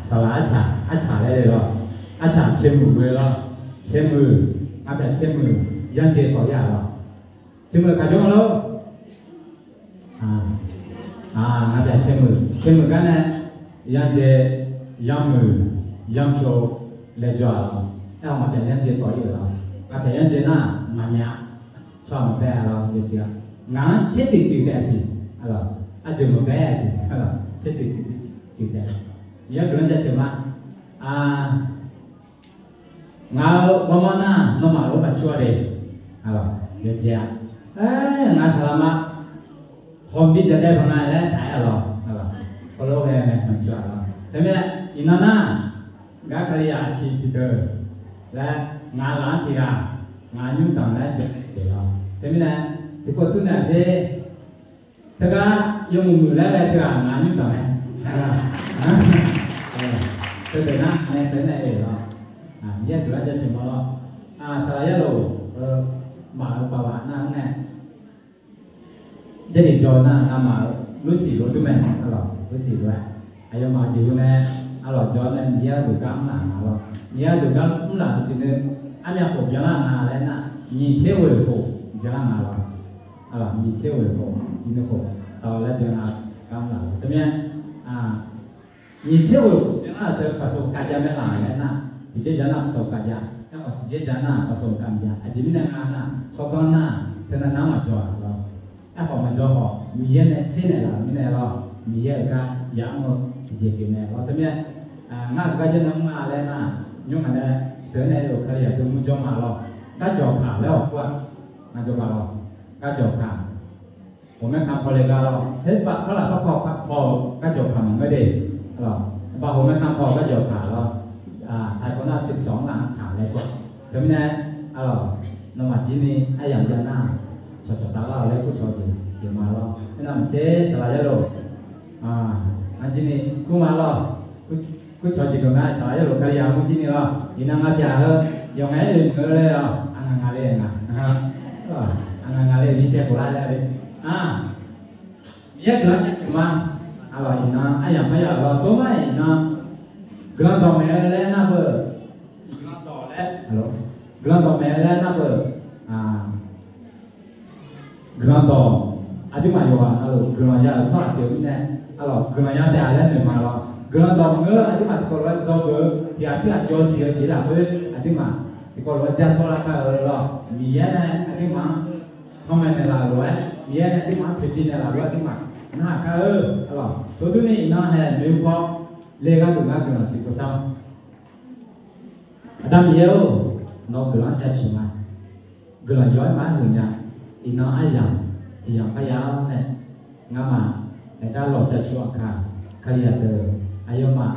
salada acha le lo acha chemu le lo chemu apa chemu yang je ko ya lo chemu ka jong lo apa chemu kan yang je yang cho le jo lo ai mà yang je ko ya lo apa yang je na ma nya cho ma ba lo ye ji ngã chết thì chịu đẻ gì alors à chịu một cái gì alors chết thì chịu đẻ nhớ cái đó chịu mà ngã mama na nó mà lúc mà chua đi alors nhớ chưa ngã salama hôm đi chơi đây hôm nay đấy thấy alors có lúc này mình chua alors thế bây giờ inana ngã cái gì à khi thì được là ngã láng thì ngã nhung tầng là sẽ để đó thế bây giờ thì có thứ nào sẽ thế cả dùng người lấy thì là ngàn như vậy tôi thấy nó này sẽ này để đó nhất là cho chúng nó sau đó rồi mở bảo bạn nó này gia đình cho nó mở lúc xì rồi tụi mình rồi lúc xì rồi ai mà chỉ này rồi cho nên nhớ được cắm là rồi nhớ được cắm cũng là chỉ nên anh em phục cho nó lên là nhìn chế về phục cho nó rồi alors mi chế về cổ chỉ nó cổ tao lấy tiền nào cam nào thế nhé mi chế về cổ tiếng là từ phát sổ cá mới lại đấy na thì chế giá nào sổ cá giá nhưng mà chế giá nào phát sổ cam giá chỉ biết là na sổ con na thế là nào mà cho rồi họ mà cho họ mi này chế này là mi này rồi mi cái giá một thì chế cái này rồi thế nhé ngã cái chân nó mà lên na nhưng mà đây sữa này được cái gì tôi muốn cho mà rồi cái cho khảแล้วquá ngã cho khả rồi cái chỗ khảm,ผมไม่ทำพอเลยก็เราเฮ้ยเพราะอะไรเพราะพอcái chỗ khảmมันไม่ดีหรอพอผมไม่ทำพอcái chỗ khảmเราไทยคนน่า12 หลังขามเลยกว่าแต่ไม่แน่หรอนมาจีนี่ไอ้อย่างเดียวน่าชดตาเราเลยกูชดเดี๋ยวมาเราไม่นำเจ๊สลายโลอันจีนี่กูมาเรากูชดจีตรงนั้นสลายโลกระยามึงจีนี่เราอีนั่งอาจารย์เราอย่างไรอื่นเลยเราอันงานเลยนะครับngài lên đi chơi của ai đây biết được mà rồi nó ai làm bây giờ rồi tối mai nó grand tàu mẹ lên nó vừa grand tàu lên alo grand tàu mẹ lên nó vừa grand tàu chứ mà nhiều à alo grand nhà sao là kiểu như này alo grand nhà để lên để mà lo grand tàu ngứa chứ mà có loại do ngứa thì anh biết là cho xíu chỉ là với chứ mà thì có loại cha số là cái lo mía này chứ mà không phải là rồi, vậy là cái mặt thực chất là rồi cái mặt, nó cái alors, tối thứ này nó là nếu có lê cái tụi nó thì có sao? Đam yêu, nó cứ nói chắc chắn mà, cứ nói giỏi má người nhà, thì nó ai rằng thì yang phải giáo này, ngắm mà, người ta lọt chắc chắn cả, cái gì đó, ai mà,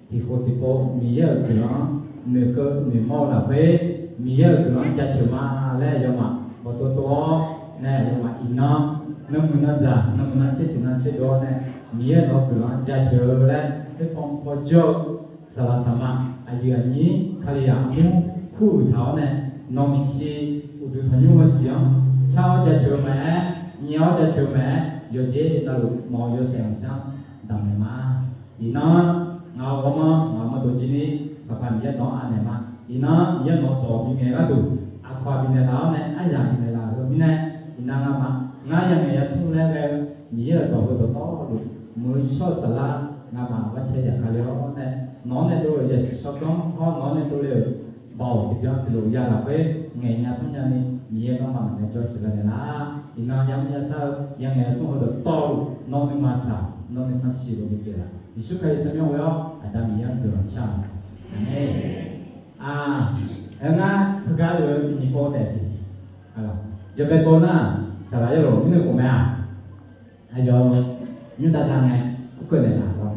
thì cô mía cứ nó nửa cơ nửa mò là về, mía cứ nói chắc chắn mà lẽ do mà một tổ này nhưng mà nó mình nó giả mình nó chết đó này mía nó cứ nó ra chờ đấy cái phong phô cho sao sama ai giờ nhí khai mu khu thảo này nông si u du thanh nhung xiang sao ra chờ mẹ nhiều ra chờ mẹ giờ chế ta lu mò giờ sáng sáng đầm mà thì nó ngao có mà đồ gì đi sao phải biết nó anh này mà thì nó biết nó tổ bị nghe cái đủ khoa bên này lão này ai giảng bên này là rồi bên này thì năng mà ngay yang này thu lên cái mỹ là tổ được được mới so sánh là ngà mà bắt chơi giải khai đó này nó này tôi giờ so con nó này tôi đều bảo thì cho từ đầu ra là cái ngày nhà thông nhà này mỹ nó mà này cho sự này là thì nó yang nhà sao yang này tôi được to nó mới mà sao nó mới phát triển được cái là thì suốt ngày xem nhau vậy à ta mỹ ăn được sao này nga cái rồi mình có thể gì giờ cái con á sao lại rồi những người của mẹ hay giờ những ta đang này cái này là đâu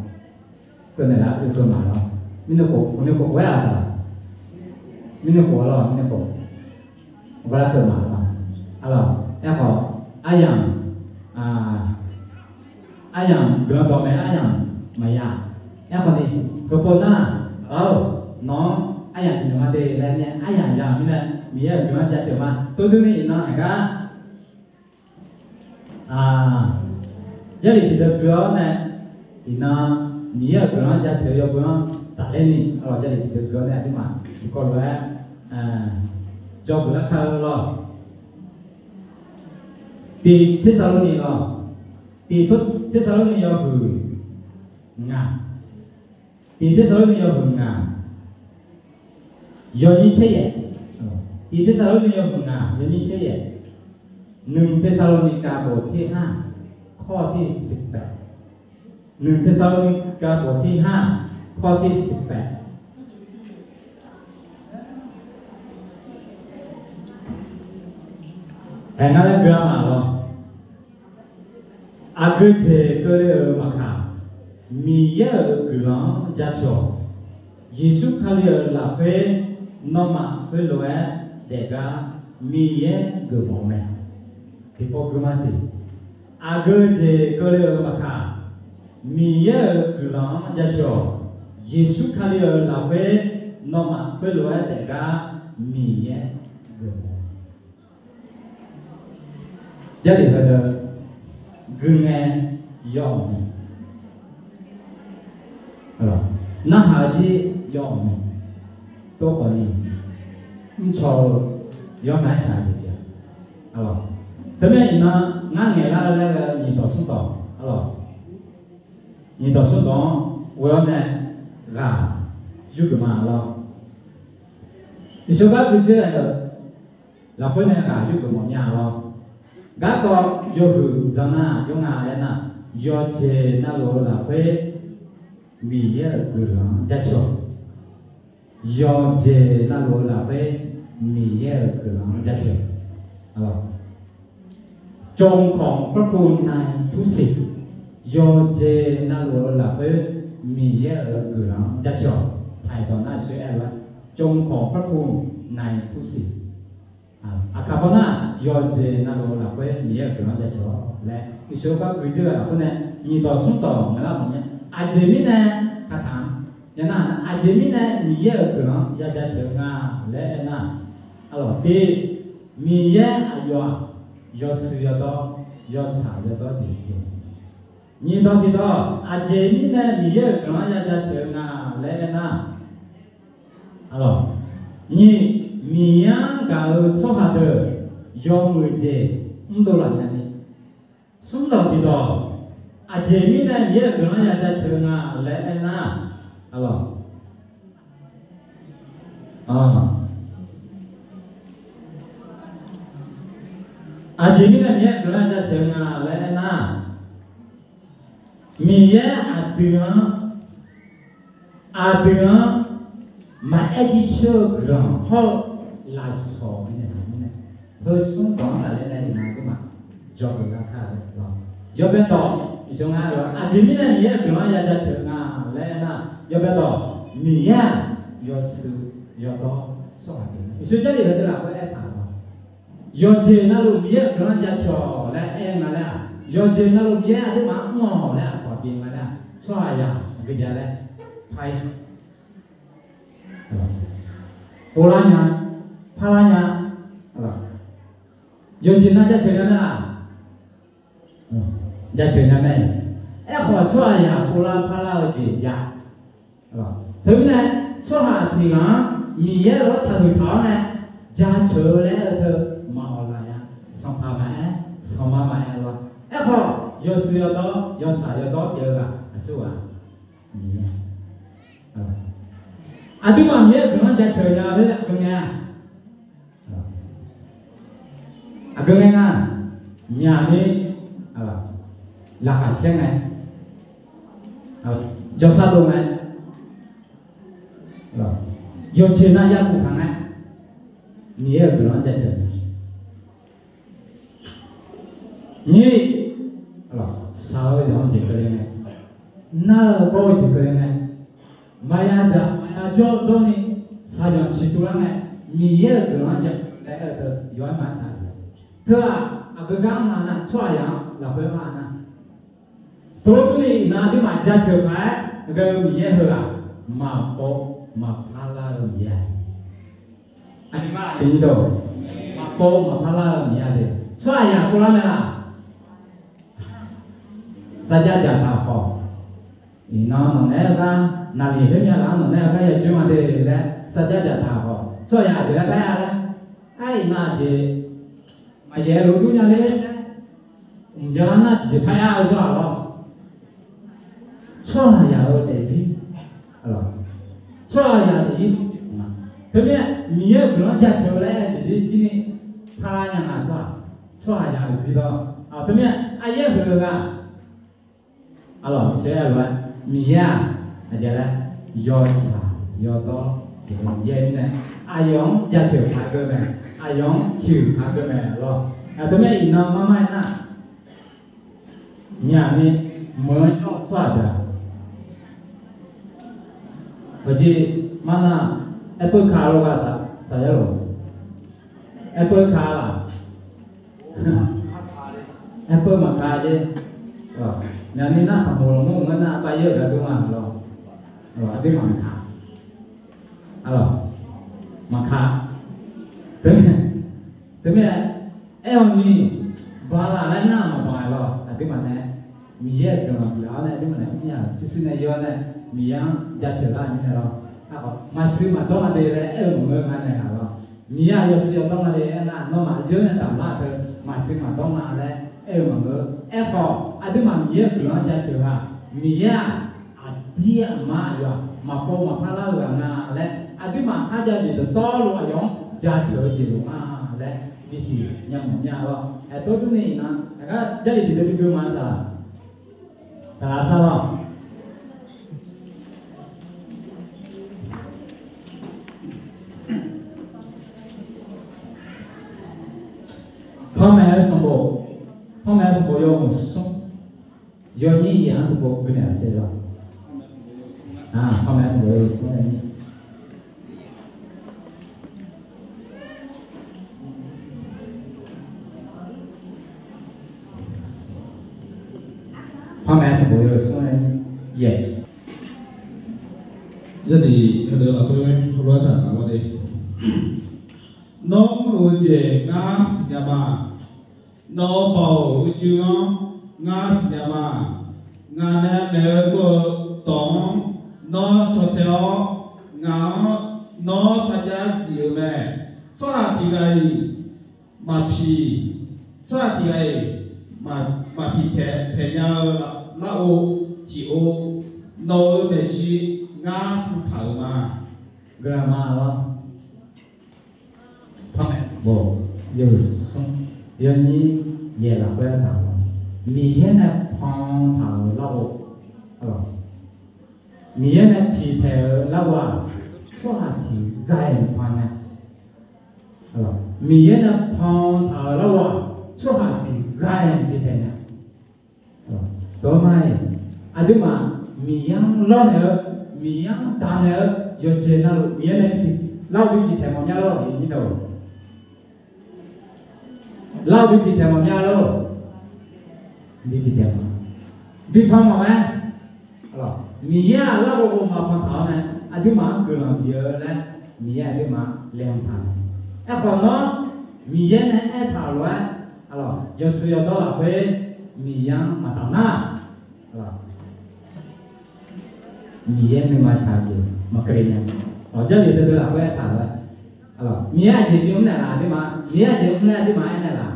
cái này là cái mà đâu những người của quê à sao những người của lo những người của quê là cái mà đâu alo em có ai yang dengan tao mẹ ai yang mày à em có gì cái con á nó ai yang nhưng mà đây là này ai yang như này mía nhưng mà chả chịu mà tôi đưa này nó hay cả gia đình thì được đó này thì nó 你要个人家车要不用打来你，这里就个人的嘛，过来，叫不来看了。第第三轮了，第三轮要不第三轮要不要你切耶，第三轮要不要你切耶。1 เทสาโลนิกาบทที่5ข้อที่18 1 เทสาโลนิกาบทที่5ข้อที่18แต่นั่นแหละกรามา咯อากุเจก็เลยมาค่ะมีเยอะกลางจัดโชเยซูคริสต์ละเปนอมาเปโลเอเดกามีเยอะกบอมเဒီပေါ်ကမှစီအာဂေဂျေကလေးမခါမီယေကလောင်ကြချောယေရှုခရစ်လာပဲနော်မပဲလိုရတဲ့ကမီယေကြတယ်ဟဲ့ဂငယ်ယောင်းဟဲ့နာဟာကြီးယောင်းတော့ခေါ်နေမချောယောင်းနိုင်စားတယ်ဟဲ့特别呢，俺眼那个你到送到，好了，你到送到，我要呢，有个嘛了，你说个不知道，老婆呢有个么样了，个有个怎么用啊人呐，要接那个老婆，米也个人家巧，要接那个老婆，米也个人家巧，好了。จงของพระคุณในทุกสิ่งโยเจนาโลลาเปมีเยอะเกือบจะชอบถ่ายตอนหน้าช่วยแอร์ว่าจงของพระคุณในทุกสิ่งอาคาบนาโยเจนาโลลาเปมีเยอะเกือบจะชอบและอีโชก็คือเชื่อคนเนี่ยมีต่อสู้ต่อเมื่อไหร่อาเจมิเนี่ยคาถามอย่างนั้นอาเจมิเนี่ยมีเยอะเกือบจะชอบงาและนั่นดีมีเยอะอายุ要吃要到，要茶要到这个。你到底到阿姐你呢？你也跟人家吃啊，来呐。你呀搞错下的，要么子，都来呢。送到底到阿姐你呢？你也跟人家吃啊，来呐。อาชีพนี้เนี่ยกำลังจะเชิงอะไรนะมีเยอะอาเดือนมาเอจิโชกรองเขาลาสอเนี่ยเพื่อส่งต่ออะไรนะก็มาจบราคาเลยหรอยกเป็นต่ออีกช่วงนั้นว่าอาชีพนี้เนี่ยมีเยอะกำลังจะเชิงอะไรนะยกเป็นต่อมีเยอะยกซื้อยกต่อส่งอะไรอีกช่วงนี้เราจะรับไว้ถามโยเจนาลูเบียกำลังจะชอและมาแล้วโยเจนาลูเบียที่มาหม้อแล้วพอกินมาแล้วช่วยอย่างก็จะแล้วไทยโอลาญาพาราญาโยเจนาจะเชิญนะจะเชิญนะแม่ขอช่วยอย่างโอลาพาราจีจะถึงเนี่ยช่วยหาถึงมีเยอะรถถึงท้องเนี่ยจะเชิญแล้วเธอมาอะไรสองพามาสองมาแล้วพอยอซื้อต่อยอสายต่อเยอะอะสู้อ่ะนี่ดูมาเมียกำลังจะเฉยเลยกึ่งไงกึ่งไงนะเมียนี่หลักเช่นไงยอสาลงไงยอเชน่ายาบุคังไงเมียกำลังจะเฉยนี่สาวจะทำจีบกันยังไงน่าโบ้จีบกันยังไงมายาจะจอดตรงนี้สาวจะชิตัวไงมีเยอะกว่าจะแต่ย้อนมาสายเธออาการมานะช่วยยังหลับไปมานะตัวนี้น่าที่มาจะเชื่อไหมก็มีเยอะเหรอมาโบมาพาลาเมียอันนี้มาดีดูมาโบมาพาลาเมียเด็กช่วยยังกูรู้ไหมล่ะสัจจะจะทำพอ nó nè ra là gì hết nhà nó nè cái chuyện mà để là sao chắc chắn thảo họ cho nhà chỉ là cái đấy ai mà chỉ mà giờ lúc đó nhà đấy giờ nó chỉ phải ao cho họ cho nhà ở để gì cho nhà để gì thế bây giờ nó chắc chắn là chỉ đi thay nhà nào cho nhà gì đó thế bây giờ ai vậy được à alors sẽ là mía aja là yo sa yo to ye này ai yong cha chịu hai cái này ai yong chịu hai cái này rồi thế bây giờ nó mama na nhà này mới cho xóa được bởi vì mana apple car lo cả sao rồi apple car là apple mà car chứ nhà này nó phải hồ lông nó na bay giờ cái mà rồi cái mà khá mà khá thế bây giờ em đi vào là lấy nào mà bài rồi cái mà này mía cái mà béo này cái mà này nhà cái xưa này giờ này mía giá trị là như thế nào mà xưa mà đó mà đây là em người mà này rồi mía giờ xưa đó mà đây là nó mà dưới này tạm là thôi mà xưa mà đó mà đây em mà người em có ada mamiya bilang aja cewek mia dia ma po ma pala gana le ada ma aja di tolu ayong jace di rumah le di sini nyamnya lo itu tuh nih nah agak jadi tidak begitu masalah salah Thomas Boyo Musung Yoni yang tu benar saja. Thomas Boyo Musung ini. Thomas Boyo Musung ini. Yes. Jadi ada apa yang perlu ada apa deh? Nong loje ngas siapa? No bảo chưa ngã nhà ngã này nếu cho tổng nó cho theo ngã nó sẽ ra gì mà cho là thì cái mà phi cho là thì cái mà phi thế nhau là ô thì ô nó mới chỉ ngã thảo mà grammar đó bộ giờ như về là quay thảo mía này phong thảo lâu mía này thì theo lâu à số hạt thì gai phong này mía này phong thảo lâu à số hạt thì gai thì thế này tối mai đúng mà mía lo nữa mía ta nữa giờ trên nào mía này thì lâu đi thì theo một nhau rồi như đâu lâu đi theo một nhau đâu đi theo đi phong mà mấy mía lâu rồi mà phong thảo này đúng mà cứ làm giờ này mía đúng mà làm thảo còn nó mía này thảo rồi giờ sử dụng đó là về mía mà thảo na mía mình mà xài gì mà cái này cho nên tôi là về thảo rồi mía chỉ dùng này là đúng mà mía chỉ dùng này đúng mà anh này là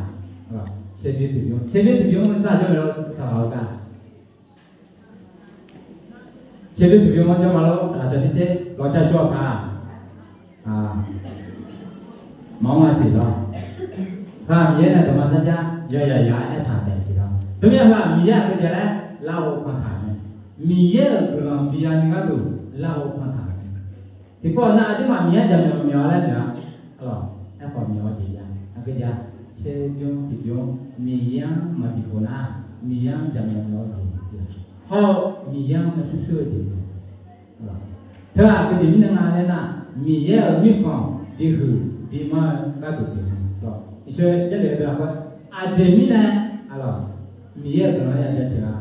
chế biến mình sao cho nó sao cả chế biến mình cho mà là cho đi xe lo chạy cho cả mong mà gì đó mía này tụi mà sao cha giờ em thả để gì đó tụi mình mía cái gì đấy lau mà thả này mía là mía như cái đồ lau mà thả thì còn nào chứ mà mía chậm nhỏ lên nữa em còn nhỏ gì vậy cái gì chế biến thì biến mía mà bị khổ na mía chậm nhỏ gì họ mía mà sơ gì thế là cái gì mình nói là mía ở miền phòng đi hử đi mà các đồ gì đó 이제 jadi ada apa ajemina mía cái nói là gì à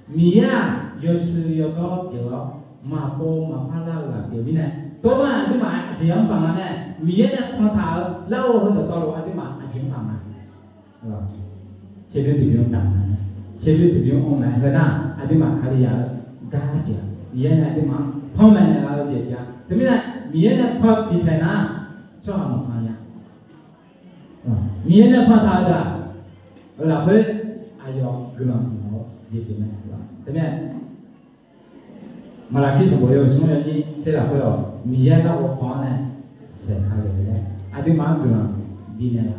mía yosuyoto kiểu mapo mapala là kiểu như này tôi mà đúng mà chỉ ông bằng này mía này phong thảo lâu hơn được to rồi đúng mà chỉ ông bằng này chế biến từ ông đằng chế biến từ ông này cái nào đúng mà khai ra ဒါပြမြဲတဲ့ဒီမှာဖောင်းမှန်နေတာလို့ကြည့်ပြဒါမြဲမြဲတဲ့ဖောက်ဒီထိုင်နာချောင်းမှာရမြဲတဲ့ဖောက်ထားတာဟုတ်လားဘယ်အယောဂလန်တော့ကြည့်ပြမယ်ဒါမြဲမလာကိစ္စဘောရောစမရကြီးဆက်လာတော့မြဲတော့ဖောင်းနေဆက်ထားတယ်လေအဒီမှာဂလန်ဘီနေတာ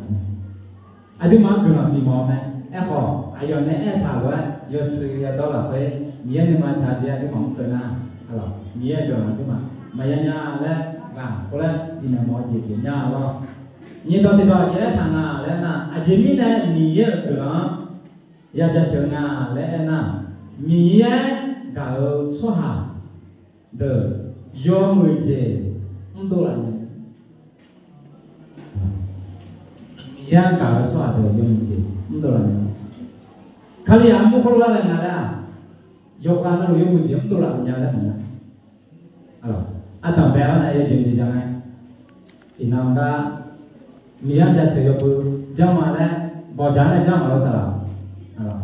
အဒီမှာဂလန်ဒီမောမယ်အဲ့ဟောအယောနဲ့အဲ့ထားတော့ရောစရတော့လာပဲမြဲနေမှာခြားပြဒီမှာကနာဟလာမြဲတော့ဒီမှာမယညာလည်းကကိုလည်းဒီနမောကြည့်ပြညာတော့ညတော့တော့ကျဲထာနာလည်းနာအဂျီမီနဲ့မြည်ရဲ့ကရကြချေနာလည်းနာမြည်ရဲ့ကတော့ဆွဟာ的ရောမွေကျေတော့လာမြည်ရဲ့ကတော့ဆွဟာ的ရောမွေကျေတော့လာခလီအမှုခေါ်လာလည်းနာလားယောဂနာလို့ရုပ်မှုချင်းတို့လာညာလည်းမလားအဲ့တော့အတ္တဘယ်အောင်ရဲ့ခြင်းကြမ်းဒီနောင်ကမိရကြချေရပူကြောင့်မလဲပေါ်ကြတဲ့ကြောင့်မလို့ဆရာအဲ့တော့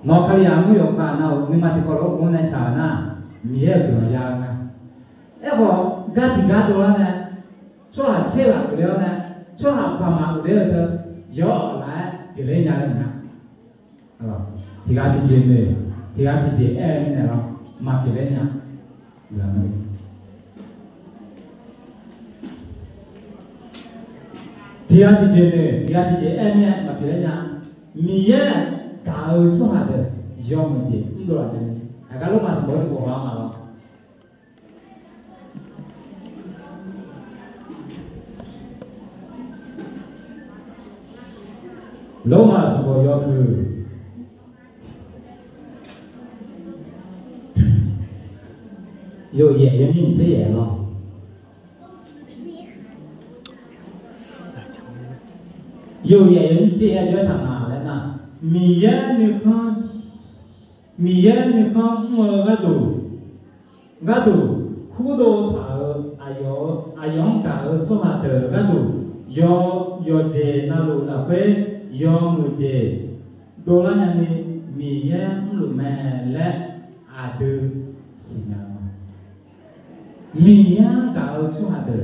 နောခလီအမှုယောဂနာကိုမိမတိကောလို့ဘုန်းနဲ့ခြာနာမိရဲ့ပြောရနာအဲ့ဟောဂတ်ဒီဂတ်တော်နဲ့ချွတ်ချေလာပြောနဲ့ချွတ်ပါမှာလို့တော့ရောလာဒီလေးညာလည်းမလားအဲ့တော့ဒီကတိချင်းနေဒီကတိချင်းအဲ့နဲ့တော့မကြည့်လဲညာလာမယ်ဒီကတိချင်းနေဒီကတိချင်းအဲ့နဲ့မကြည့်လဲညာမိရဲ့ကာဥဆွာတဲ့ရောမကြည့်တော့တယ်အကလုံးမစဘောပေါ်မှာတော့လုံးမစဘောရောគឺ有演员运气也了，有演员这些乐团啊，来呐，米耶你看我个都，苦多他阿勇家说话的个都，要这那路那会要么这，多了呢你米耶路买来阿都是那。မိယကာဆွာတဲ့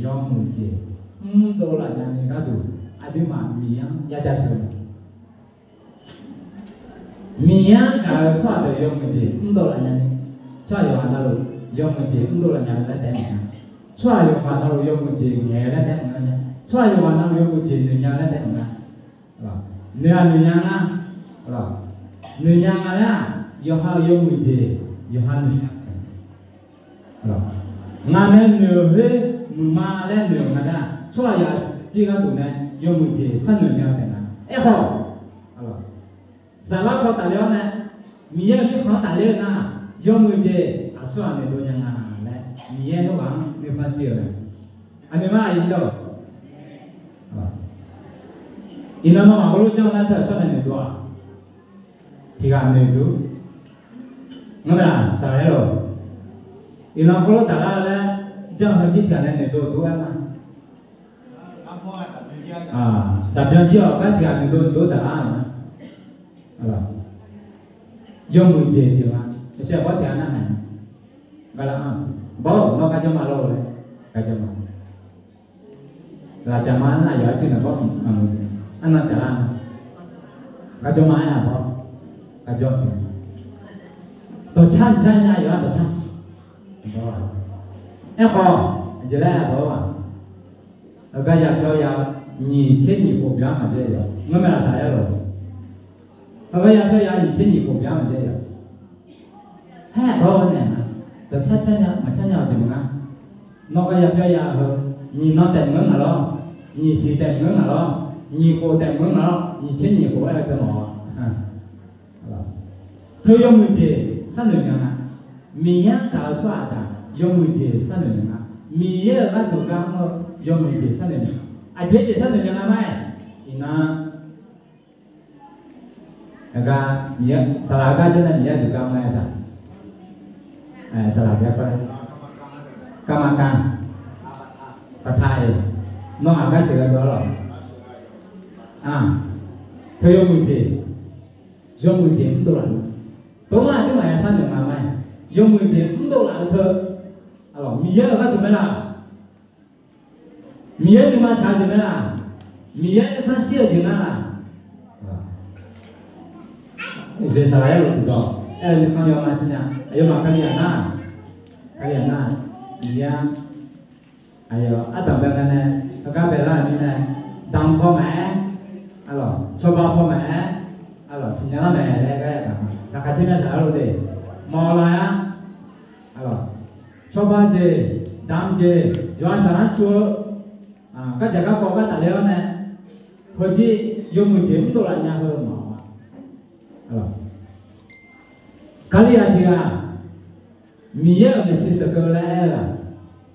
ရောမှုကြီးတော်လာတဲ့ကတော့အဒီမှာမိယရကြဆုံးမိယကာဆွာတဲ့ရောမှုကြီးတော်လာတဲ့ဆွာရောဟာလို့ရောမှုကြီးတော်လာတဲ့တဲ့ဆွာရောဟာလို့ရောမှုကြီးငယ်တဲ့ဆွာရောဟာလို့ရောမှုကြီးညာတဲ့ဟုတ်လားနေရညာလားဟုတ်လားနေညာလားရောဟာရောမှုကြီးရောဟာနေငါနဲ့နေဟဲ့မာလည်းနေငါကချွာရစီကတူနဲ့ရုံမှုကြီးဆန်းနေရတယ်နာအဲ့ဟောalors ဇလာကောတလျောနဲ့မိရဲ့ခေါင်းတလေနာရုံမှုကြီးအဆွာနေလို့ညာငါနဲ့မိရဲ့တော့ကနေဖစီရအနေမအရင်တော့ဒီနမမဘလို့ကြောင့်လက်ထဆွနေတော့ဒီကနေလို့ငါကစားရတော့ဒီနောက်ကတော့တာလည်းကြောင့်ကြည့်ကြတယ်တော့တို့အမဒါပြန်ကြည့်အောင်ကတည်းကတော့တာဟုတ်လားရုံမှုကြီးဒီမှာအချက်ဘာတရားနာဟန်ဘယ်လားဘောတော့ကကြမှာလို့လေကကြမှာလာကြမှာနာရချင်းတော့အနာကြလားကကြမှာရတော့ကကြချင်းတော့ချမ်းရရတော့ချမ်းအဲ့ဟောကြလဲတော့အကရပြောရညီချင်းညီပုံပြမှာကြည့်ရငမလာစားရတော့အကရပြောရညီချင်းညီပုံပြမှာကြည့်ရဟဲ့ဘောနဲ့တော့ချက်ညမချက်ညကြည့်မလားနောက်ကရပြောရဟောညီနောက်တဲ့ငငါတော့ညီစီတဲ့ငငါတော့ညီကိုတဲ့ငငါတော့ညီချင်းညီကိုအဲ့ဒါတော့ဟုတ်လားသူရုံမှုကြီးစနေကမြင်ရတာချွာတာရုံမှုကြီးစနေကမြင်ရတဲ့တော့ကမရုံမှုကြီးစနေအကျေကြီးစနေကမိုင်းဒီနာကမြင်စလာကကျတဲ့မြင်တဲ့ကောင်လဲစားစလာကပဲကမကန်ပထိုင်နော်အကစေကတော့သူရုံမှုကြီးရုံမှုကြီးတို့လား东啊就买3点慢慢，有没钱不都来特，哦，米也那怎么啦？米也你妈查怎么啦？米也你看写怎么啦？谁啥也不知道，哎，你看要嘛是呢，要嘛看见呐，米呀，哎呦，当别个呢，当别啦你呢，当พ่อแม่，ชอบพ่อแม่，สิ่งนั้นแม่เลยก็ได้ราคาชิ้นละเท่าไหร่มอลายชอบเจดำเจย้อนสารชัวก็จะก็บอกว่าแต่แล้วเนี่ยพอที่ยมมือเจ็บตัวละเนี่ยเขาหมอกาลีอาทิตย์มีเยอะไม่ใช่สักเรื่องละ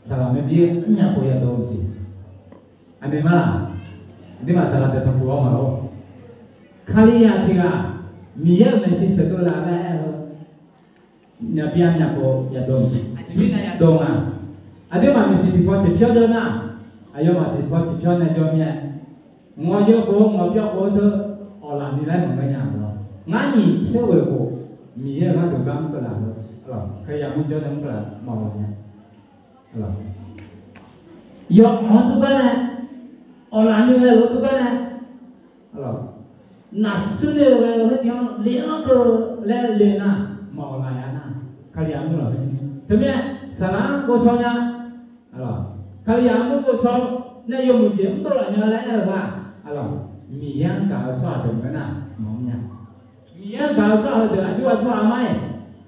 สารไม่ดีเนี่ยพอยาตัวสิอันนี้มาဒီမှာစာရတဲ့တူအောင်မလို့ခါရီယာတီကမြေရမရှိစတော့လာလဲညပြညပေါ်ရတော့အဒီနေ့ရတော့မှာအဒီမှာမရှိဒီပေါ်ချပြောတော့နာအယောမှာဒီပေါ်ချပြောနေကြမြဲငေါ်ရုပ်ကိုငေါ်ပြောဖို့တော့အော်လာနေလိုက်မညာတော့ငါညီချဲဝဲကိုမြေရကတော့ကမ်းကလာတော့အဲ့တော့ခရမှုကြောတဲ့ကလာမောင်းနေအဲ့တော့ယောဟန်တူကလည်းအော်လာနေတယ်လို့တူကလည်းအဲ့တော့နာဆုနေတယ်လို့ပြောလေအောင်ကိုလဲလေနာမောင်းလာရနာခရမှုလားတမန်ဆလာကိုဆောင်ညာအဲ့တော့ခရမှုကိုဆောင်နဲ့ယုံကြည်တော့လာညာလဲအဲ့ဒါအဲ့တော့မြေရန်ကာဆွာတယ်ကနာမောင်းညာမြေရန်ကာဆွာတယ်အကျိုးဆွာမိုင်းအဲ့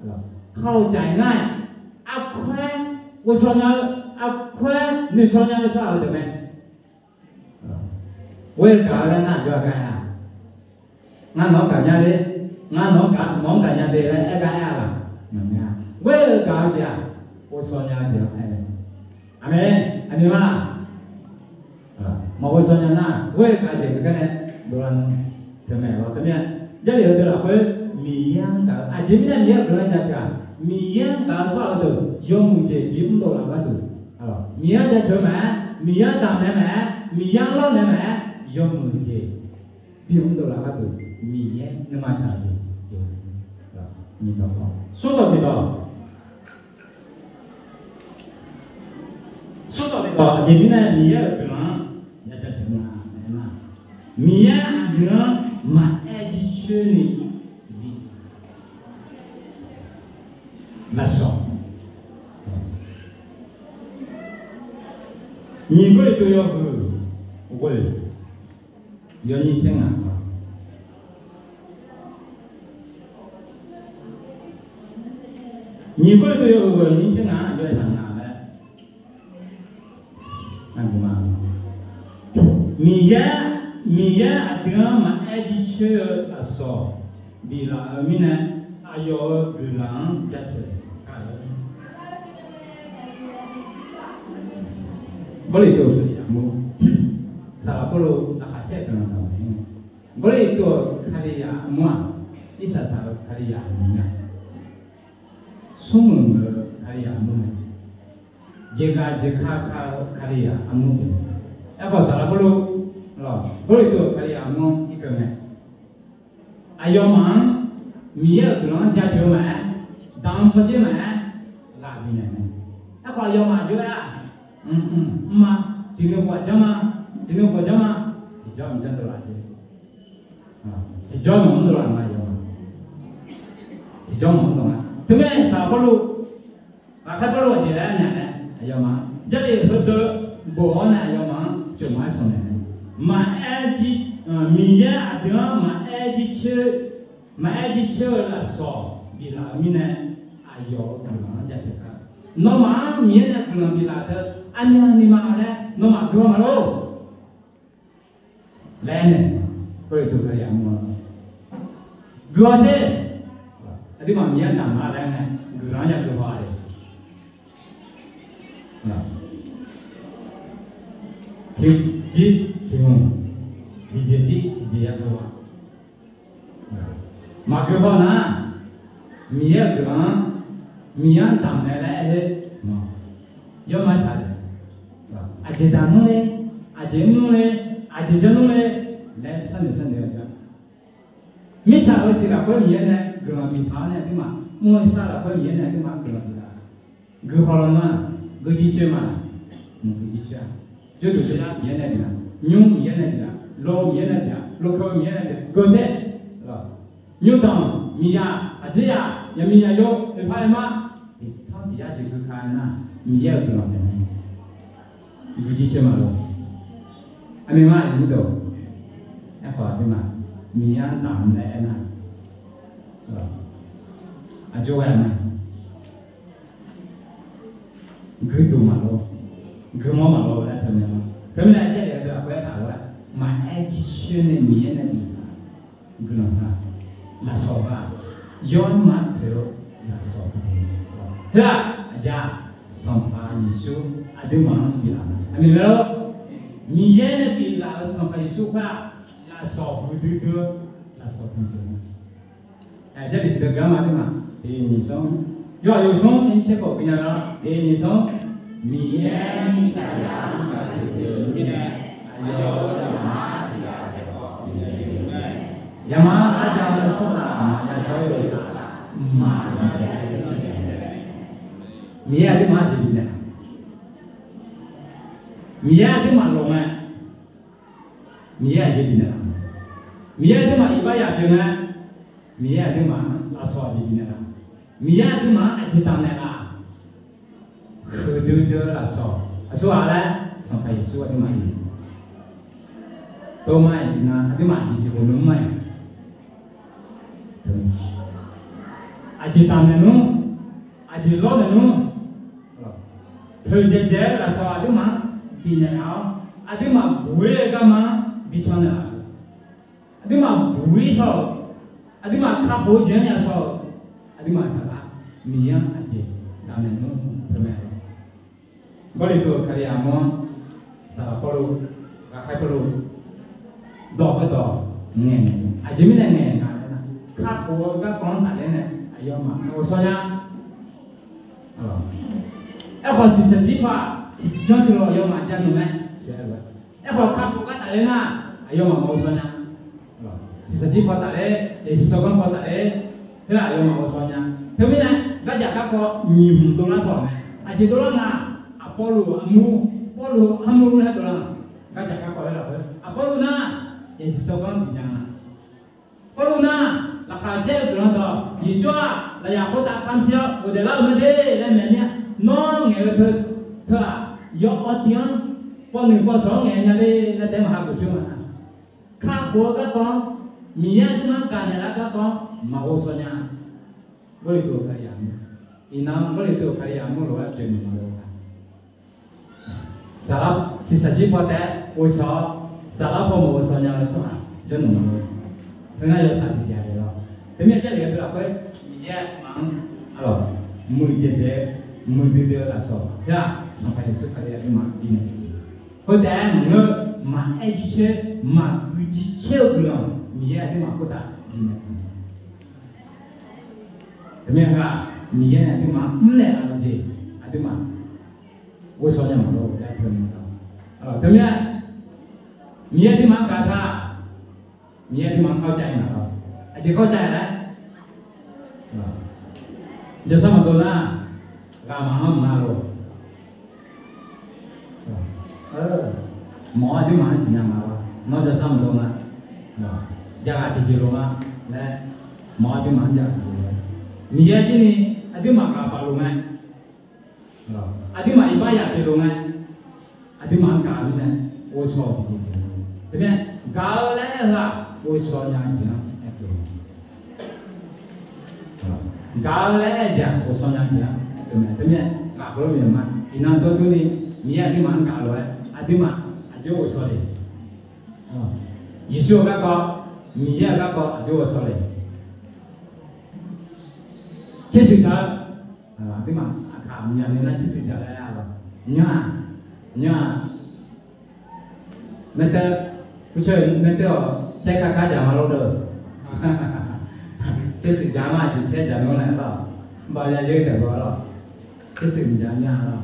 တော့เข้าใจง่ายအခွဲကိုဆောင်ညာအခွဲနေဆောင်ညာဆွာတယ်မယ်ဝဲကာလည်းငါကြွားကြရငါတော့ကညာလေငါတော့ကမောင်းကညာတယ်လည်းအဲ့ကရလားမများဝဲကာကြကိုစောညာကြအဲ့အမေအမေမလားမဟုတ်စောညာနာဝဲကာကြကနဲ့ဒိုရန်တမဲတော့တမဲကြလေတော့ပဲမီယန်ကအဂျင်းနဲ့မြေကလည်းကြမီယန်ကဆောက်တော့ယုံမှုကြီးပြင်းတော့လာတော့အဲ့တော့မီယန်ကြချုံမှာမီယန်တာမဲမဲမီယန်လောက်နေမဲယုံမှုကြီးပြင်းတော့လာတော့မီယန်နမချာကြီးนี่တော့ဆိုတော့ဒီတော့အဂျင်းနဲ့မြေကညချချင်မှာမြေကမအဲ့ဒီချွေးနေမဆောညီကိုတို့ရောဘူးဝဲယောနီစင်ငါညီကိုတို့ရောဘူးညီစင်ငါကြွယ်ထားတာပဲအခုမှမြေရအတင်းမအဲ့ဒီချွေးအစောဒီလာမင်းနဲ့အယောဘူလန်ကြချေဘယ်လိုလုပ်ရမလဲစာပလို့အခါချက်ကတော့ဘယ်လိုခရီးရအမွာဣစာစာခရီးရအမွာဆုံးမခရီးရအမွာဂျေခါခရီးရအမွာအဲ့ဘာစာပလို့လားဘယ်လိုခရီးရအမွာဒီကမဲ့အယောမမြေရကလုံးကြချုံမှာတန်ပကြမှာလာပြီးနေအဲ့ဘာယောမပြောရ妈，今天我家嘛，ဒီကြောင့်မတက်တော့လားဒီကြောင့်မဟုတ်တော့လားရောဒီကြောင့်မဟုတ်တော့လားတမန်စာဘလို့အခါဘလို့ကြည်ရနေတယ်အယောမှာကြက်ရဟုတ်တော့ဘောနာရောမှာကျမဆုံးနေမအဲ့ဒီမိရအတော့မအဲ့ဒီချေလာစောဒီလာမင်းနဲ့အယောကမှကြက်ချက်ကနော်မမြင်တဲ့ကလမ်ဒီလာတဲ့အညာနေမှာလဲနော်မပြောမလို့လဲနေဘယ်လိုလဲအမေပြောစေအဒီမှာမြင်တာမှာလဲနဲ့လူရမ်းရပြောပါတယ်ဒီရတော့မပြောနာမြင်ကမြင်တာနဲ့လဲနော်ရောမစားတယ်အကျေတာနုလေအကျေနုလေအကျေကျနုလေလဲဆန်းနေကြမိချာလို့စီကဘယ်မြင်နဲ့က กลาบิธาเนี่ยที่มามัวซาละเพิ่มเย็นเนี่ยที่มากลาบิธากูฮอลนะกูจีเชื่อมากูจีเชื่อจุดสุดท้ายเย็นเนี่ยนะยุ่งเย็นเนี่ยโลเย็นเนี่ยโลเขาเย็นเนี่ยกูเสร็จยุ่งต่อมียาอาเจียยังมียาโยไอ้พายมาท่าที่ยาจะคือใครนะมีเยอะกลาเนี่ยกูจีเชื่อมาโลอันนี้มาอยู่ดูไอ้ขวาที่มามียาตามแน่นะอาจจะว่าไงคือดูมาโลคือมองมาโลแล้วทำไมมาทำไมได้เจ๊เดี๋ยวเอาไปถามว่ามาไอ้ที่เชื่อในมีอะไรมีกูน้องฮะลาสอบะย้อนมาเถอะลาสอบดีเฮ้ยอาจารย์สัมภาระสูอาดูมาบีลาอันนี้แล้วมีอะไรบีลาสัมภาระสูว่าลาสอบดูดูลาสอบดู这里的干嘛的嘛？你说要有什么？你结果跟人家你说米耶米啥呀？米耶，有什么？亚麻阿家的说啦，亚朝有马米耶的马这边的，米耶的马龙啊，米耶这边的，米耶的马一般也平啊。มีอะไรที่มาลาสวาจีบินนะมีอะไรที่มาอาจิตามเนี่ยนะคือเดือลาสวาสวาอะไรสัมผัสสวาที่มาตัวไม่นะที่มาจีบินนุ่มไม่อาจิตามเนี่ยนุ่มอาจิโลเนี่ยนุ่มเธอเจ๊ลาสวาที่มาปีเนี่ยเอาอาที่มาบุยก็มาบิชอนเนี่ยอาที่มาบุยชอบอาทิมาข้าพูดเจเนี่ยชอบอาทิมาสาระมีอย่างอาเจดาวเนี่ยนู้นทำไมบริตัวคดีอามอนสาระพลูกับใครพลูดอกก็ดอกเงี้ยอาจจะไม่ใช่เงี้ยนะข้าพูดก็กองตัดเลยเนี่ยอายุมาโอ้ส่วนยังไอ้พอสิสจิฟ้าที่จอนที่เราอายุมาจะหนุ่มไหมใช่ไหมไอ้พอข้าพูดก็ตัดเลยนะอายุมาโอ้ส่วนยังสิสจิฟ้าตัดเลยsi sokan kota hela yo ma osonya temina gaja ka ko nyim to la so me aji to la na apolu amu na to la gaja ka ko hela apolu na si sokan binyana apolu na la kha che to la to yiswa la ya ko ta kam sia o de la me de la me nya no nge tha yo otian po ni po so nge nya le na te ma ha ku chu ma kha ko ka koมีอะไรที่มันการเนี่ยแล้วก็มาโอส่วนยังบริตัวขยันอีน้ำบริตัวขยันมุ่งหลวงเป็นมาโอกันสารสิสจิปอแต่โอชอสารพอมาโอส่วนยังเลยใช่ไหมจนหนุ่มมาโอเพราะงั้นเราสั่งที่เดียวเลยเราแต่เมื่อเจ้าเหลือตัวเราไปมีอะไรมั่งอะไรมือเจ๊มือเดือดละสอบจ้าสัมผัสสุขขยันมาดีนะเพราะแต่เมื่อมาไอ้เชื่อมาวิจิเชื่อกันแล้วมีอะไรที่มาพูดได้ดีนะแต่เมื่อค่ะมีอะไรที่มาอะไรอะไรจีอะไรที่มา我说的嘛，我来听嘛，对不对？มีอะไรที่มากาธามีอะไรที่มาเข้าใจนะอาจจะเข้าใจแล้วจะสมัครตัวน่ะกามาห้ามนาโลหมอที่มาสินะมาวะนอกจากสมัครตัวน่ะจะอาทิตย์โลมาและหมอที่มาจะมีอะไรที่นี่อาทิตย์มากาปาโลไหมอาทิตย์มาอีบ้าอยากไปลงไหมอาทิตย์มากาเลยนะโอชอบจริงๆแต่เนี่ยกาแล้วล่ะโอชอบอย่างจริงนะไอ้ตัวกาแล้วจ้ะโอชอบอย่างจริงนะแต่เนี่ยกาเพราะเนี่ยมันอีนั่นตัวนี้มีอาทิตย์มากาเลยอาทิตย์มาอาจจะโอชอบเลยยิสุก็มีอะไรก็อาจจะโอชอบเลยเชื่อใจอาทิตย์มามีอะไรนั่นที่สิ่งเดียวแล้วเนี่ยไม่แต่ผู้ช่วยไม่แต่ใช้ข้าจะมาลงเด้อใช้สิ่งยามาจะใช้จะโน่นแล้วบางอย่างเยอะแต่ว่าเราใช้สิ่งยาเนี่ยเรา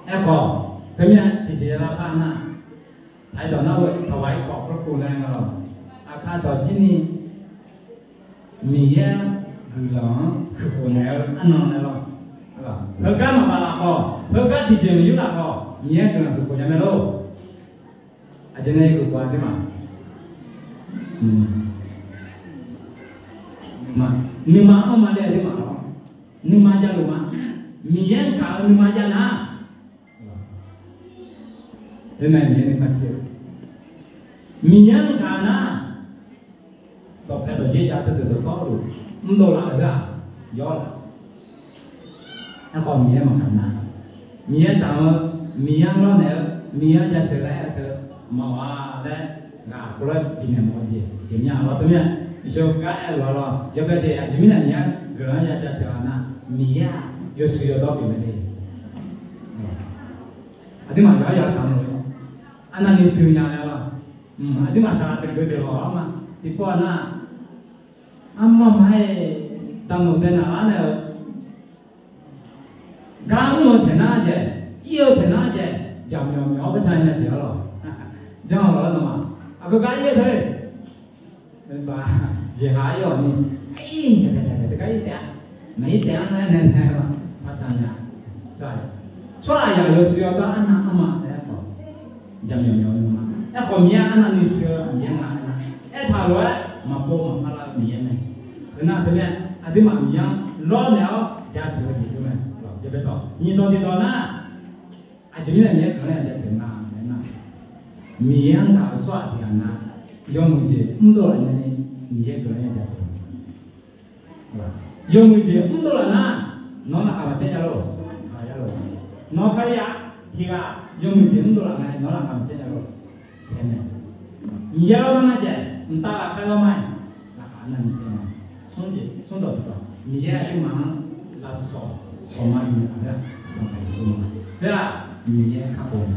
แอบบอกเพื่อนที่จะรับบ้านน่ะไอ้ตอนนั้นถวายขอบพระคุณแรงเราอาคาต่อที่นี่ miya gulang keponel anon lo Hega mapala ko hega di jem yu la ko miya gulang keponel lo ajane ko kwa de ma nima ama le de ma nima ja lo ma miya ka nima ja na Dengan ini masih minyak karena dokter je jatuh tu kau mendolar ada jual aku minyak makan minyak tahu minyak lo ne minyak jasa lah tu mau ada nggak kuat ini mau je minyak lo tu minyak isu kaya lo juga je aja minyak geran jasa na minyak justru itu pilih ada mana ya sama Anak ni sunya lah, ada masalah tergede orang mah, tipu anak, amma mai tamu dena ana, kamu tenang aja, iyo tenang aja, jam apa cahaya sih lo, jangan lo nama, aku kaya tu, bah jahaya ni, kaya dia, mai dia mana macamnya, cuai ya lo siapa anak ama. Jam yang aku mian anak ni sih mian anak, thalo mampu mampala mian ni, kena tu ni, ada mian lo ni jadi jadi tu ni, jadi betul. Ni tu na, aja ni mian kena jadi na, mian kalau cuat dia na, yang mungkin untuk ni mian kena jadi. Yang mungkin untuk na, nona apa cakap lo, nona kaya tiga. Yang mungkin untuk orang lain orang kamu cakap lo, cina. Ia orang aja, entah kalau main, nak anak cina. Sunda tu, ia cuma lasso, somai ada sampai semua. Bila ia kapon,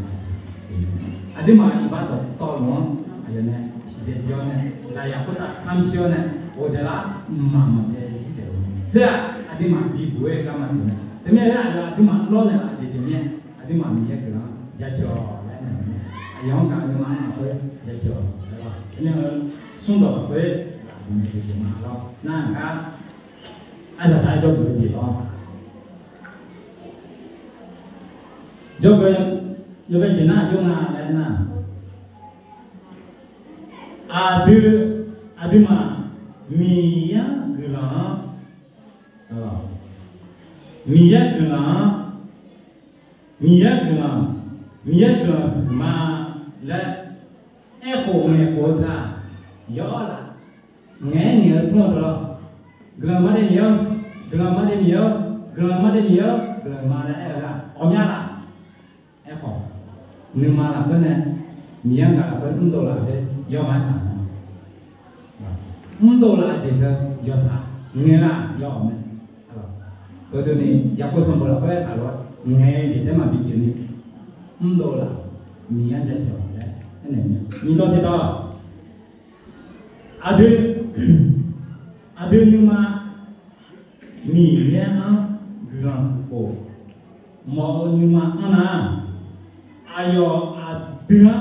ada mana ibadat tolong, ada ni sejauhnya, layak pun tak kamsione, odela mama dia sih. Bila ada mana dibuat kaman tu, demi ada mana lo ni aja demi ada mana dia kerana. Jatuh, ayam kan mana apa jatuh, ini sumber apa? Ini cuma lo, nah kan, ada saya juga begitu lo. Juga jenak juga na, ada mah minyak gelang, minyak gelang. Miyak ma la eko me kota yola nge tu lo gramade miyo gramade era omyala eko nimala bene miyak ga ba undola de yo masa undola je de yo sa ngela yo me alo to ni yakko sambola ba ta lo nge je de ma bi ni Dolar, mian jasa orang, ini ni tu kita ada lima mian gram ko, mau lima anak, ayo ada lima,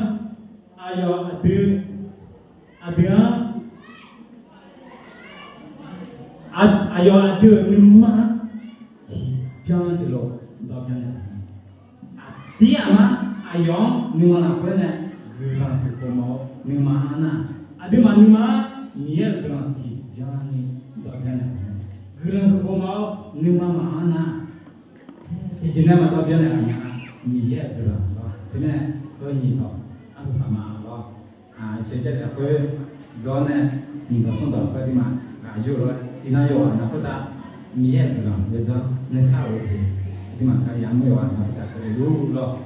jangan dulu, jangan. Dia mah ayam ni mana apa ni? Gerak berkomau ni mana? Ada mana niat berarti jangan ni bagian. Gerak berkomau ni mana? Di sini mata bagian ni niat berat. Kena ni tu asal sama Allah. Sejak aku gana ni pasal dah apa di mana? Kayu lah, ina yo anak aku tak niat berat. Jadi ni sahaja. Di mana yang mewah kita perlu loh.